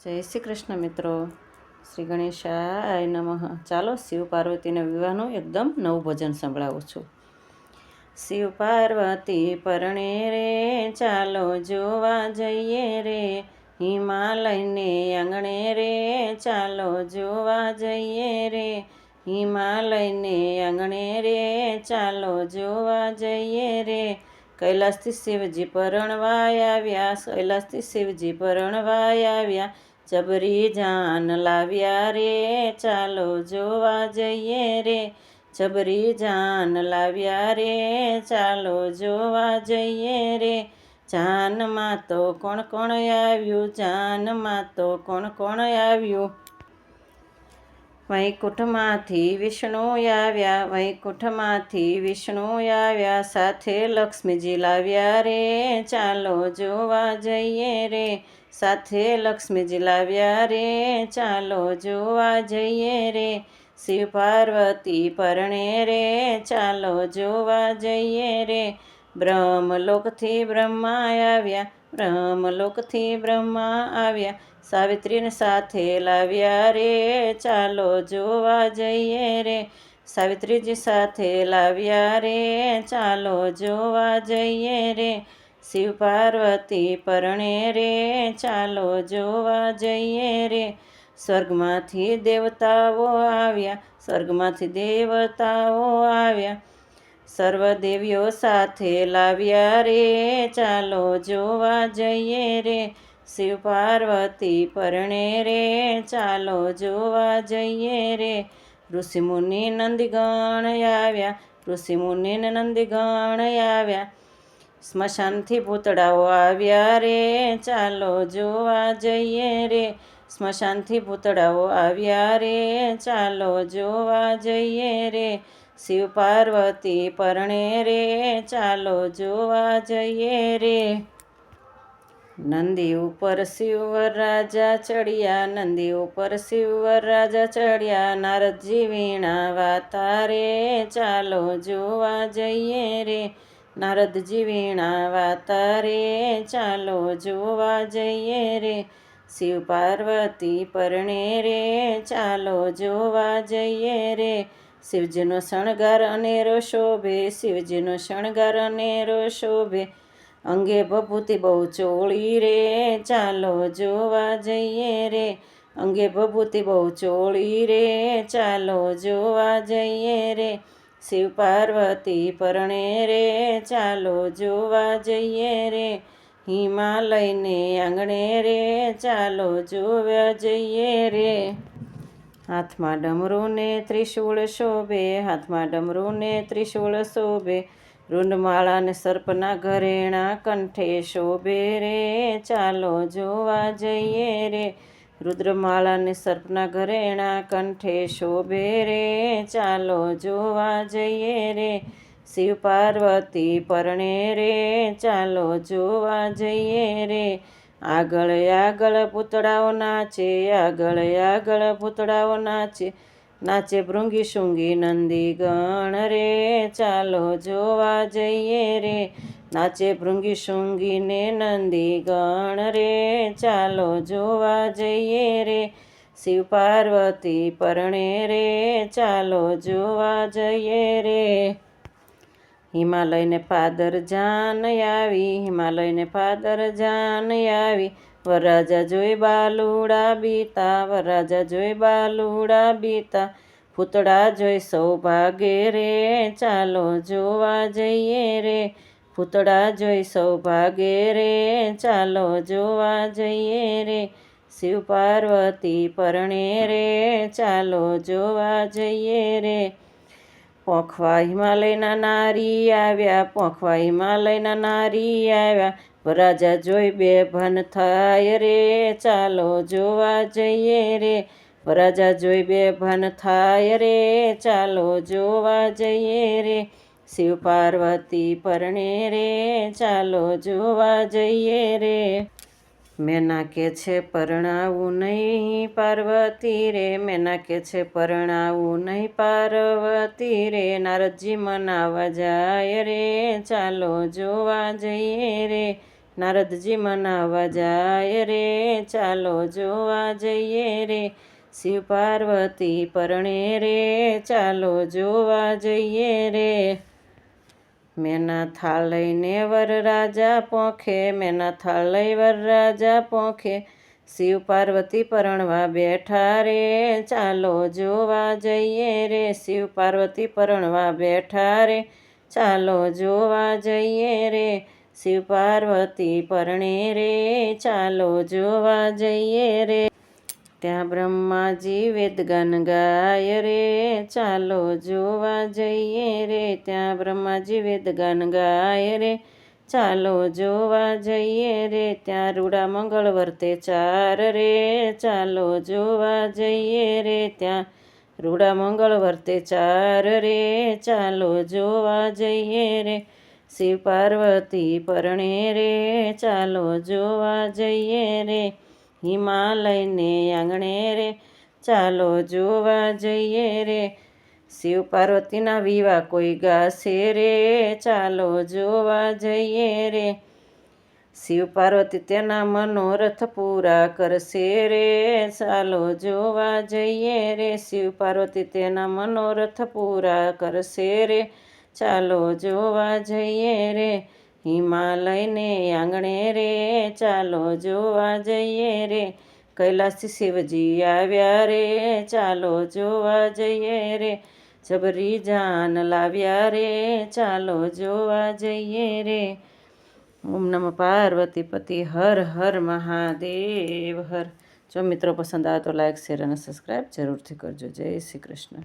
જય શ્રી કૃષ્ણ મિત્રો. શ્રી ગણેશાય નમઃ. ચાલો શિવ પાર્વતીના વિવાહનું એકદમ નવું ભજન સંભળાવું છું. શિવ પાર્વતી પરણે રે, ચાલો જોવા જઈએ રે. હિમાલયને આંગણે રે, ચાલો જોવા જઈએ રે. હિમાલયને આંગણે રે, ચાલો જોવા જઈએ રે. કૈલાસથી શિવજી પરણવાય આવ્યા, કૈલાસથી શિવજી પરણવાય આવ્યા. જબરી જાન લાવ્યા રે, ચાલો જોવા જઈએ રે. જબરી જાન લાવ્યા રે, ચાલો જોવા જઈએ રે. જાનમાં તો કોણ કોણ આવ્યું, જાનમાં તો કોણ કોણ આવ્યું. વૈકુંઠમાંથી વિષ્ણુ આવ્યા, વૈકુંઠમાંથી વિષ્ણુ આવ્યા. સાથે લક્ષ્મીજી લાવ્યા રે, ચાલો જોવા જઈએ રે. સાથે લક્ષ્મીજી લાવ્યા રે, ચાલો જોવા જઈએ રે. શિવ પાર્વતી પરણે રે, ચાલો જોવા જઈએ રે. બ્રહ્મલોકથી બ્રહ્મા આવ્યા, બ્રહ્મલોકથી બ્રહ્મા આવ્યા. સાવિત્રીને સાથે લાવ્યા રે, ચાલો જોવા જઈએ રે. સાવિત્રીજી સાથે લાવ્યા રે, ચાલો જોવા જઈએ રે. શિવ પાર્વતી પરણે રે, ચાલો જોવા જઈએ રે. સ્વર્ગમાંથી દેવતાઓ આવ્યા, સ્વર્ગમાંથી દેવતાઓ આવ્યા. સર્વ દેવીઓ સાથે લાવ્યા રે, ચાલો જોવા જઈએ રે. શિવ પાર્વતી પરણે રે, ચાલો જોવા જઈએ રે. ઋષિમુનિ નંદીગણ આવ્યા, ઋષિમુનિ નંદીગણ આવ્યા. સ્મશાનથી પૂતળાઓ આવ્યા રે, ચાલો જોવા જઈએ રે. સ્મશાનથી પૂતળાઓ આવ્યા રે, ચાલો જોવા જઈએ રે. શિવ પાર્વતી પરણે રે, ચાલો જોવા જઈએ રે. નંદી ઉપર શિવવર રાજા ચડ્યા, નંદી ઉપર શિવવર રાજા ચડ્યા. નારદજી વીણા વાતા રે, ચાલો જોવા જઈએ રે. નારદજી વીણા વાતા રે, ચાલો જોવા જઈએ રે. શિવ પાર્વતી પરણે રે, ચાલો જોવા જઈએ રે. શિવજીનો શણગાર અનેરો શોભે, શિવજીનો શણગાર અનેરો શોભે. અંગે ભભૂતિ બહુ ચોળી રે, ચાલો જોવા જઈએ રે. અંગે ભભૂતિ બહુ ચોળી રે, ચાલો જોવા જઈએ રે. શિવ પાર્વતી પરણે રે, ચાલો જોવા જઈએ રે. હિમાલયને આંગણે રે, ચાલો જોવા જઈએ રે. હાથમાં ડમરું ને ત્રિશૂળ શોભે, હાથમાં ડમરું ને ત્રિશૂળ શોભે. રૂંડમાળા ને સર્પના ઘરેણા કંઠે શોભે રે, ચાલો જોવા જઈએ રે. રુદ્રમાળા ને સર્પના ઘરેણા કંઠે શોભે રે, ચાલો જોવા જઈએ રે. શિવ પાર્વતી પરણે રે, ચાલો જોવા જઈએ રે. આગળ આગળ પૂતળાઓ નાચે, આગળ આગળ પૂતળાઓ નાચે. નાચે ભૃંગી શૃંગી નંદીગણ રે, ચાલો જોવા જઈએ રે. નાચે ભૃંગી શૃંગી ને નંદીગણ રે, ચાલો જોવા જઈએ રે. શિવ પાર્વતી પરણે રે, ચાલો જોવા જઈએ રે. હિમાલયને પાદર જાન આવી, હિમાલયને પાદર જાન આવી. વરરાજા જોઈ બાલુડા બીતા, વરરાજા જોઈ બાલુડા બીતા. પૂતળા જોઈ સૌ ભાગે રે, ચાલો જોવા જઈએ રે. પૂતળા જોઈ સૌ ભાગે રે, ચાલો જોવા જઈએ રે. શિવ પાર્વતી પરણે રે, ચાલો જોવા જઈએ રે. પોંખવા હિમાલયના નારી આવ્યા, પોંખવા હિમાલયના નારી આવ્યા. વરરાજા જોઈ બેભાન થાય રે, ચાલો જોવા જઈએ રે. વરરાજા જોઈ બેભાન થાય રે, ચાલો જોવા જઈએ રે. શિવ પાર્વતી પરણે રે, ચાલો જોવા જઈએ રે. મેના કે છે પરણાવું નહીં પાર્વતી રે, મેના કે છે પરણાવું નહીં પાર્વતી રે. નારદજી મનાવા જાય રે, ચાલો જોવા જઈએ રે. નારદજી મનાવવા જાય રે, ચાલો જોવા જઈએ રે. શિવ પાર્વતી પરણે રે, ચાલો જોવા જઈએ રે. મેના થાળ લઈને વરરાજા પોંખે, મેના થાળ લઈ વરરાજા પોંખે. શિવ પાર્વતી પરણવા બેઠા રે, ચાલો જોવા જઈએ રે. શિવ પાર્વતી પરણવા બેઠા રે, ચાલો જોવા જઈએ રે. શિવ પાર્વતી પરણે રે, ચાલો જોવા જઈએ રે. ત્યાં બ્રહ્માજી વેદગાન ગાય રે, ચાલો જોવા જઈએ રે. ત્યાં બ્રહ્માજી વેદગાન ગાય રે, ચાલો જોવા જઈએ રે. ત્યાં રૂડા મંગળ વર્તે 4 રે, ચાલો જોવા જઈએ રે. ત્યાં રૂડા મંગળ વર્તે 4 રે, ચાલો જોવા જઈએ રે. શિવ પાર્વતી પરણે રે, ચાલો જોવા જઈએ રે. હિમાલયને આંગણે રે, ચાલો જોવા જઈએ રે. શિવ પાર્વતીના વિવાહ કોઈ ગાશે રે, ચાલો જોવા જઈએ રે. શિવ પાર્વતી તેના મનોરથ પૂરા કરશે રે, ચાલો જોવા જઈએ રે. શિવ પાર્વતી તેના મનોરથ પૂરા કરશે રે, ચાલો જોવા જઈએ રે. હિમાલયને આંગણે રે, ચાલો જોવા જઈએ રે. કૈલાસથી શિવજી આવ્યા રે, ચાલો જોવા જઈએ રે. જબરી જાન લાવ્યા રે, ચાલો જોવા જઈએ રે. ઓમ નમઃ પાર્વતી પતિ હર હર મહાદેવ હર. જો મિત્રો પસંદ આવે તો લાઈક શેર અને સબસ્ક્રાઈબ જરૂરથી કરજો. જય શ્રી કૃષ્ણ.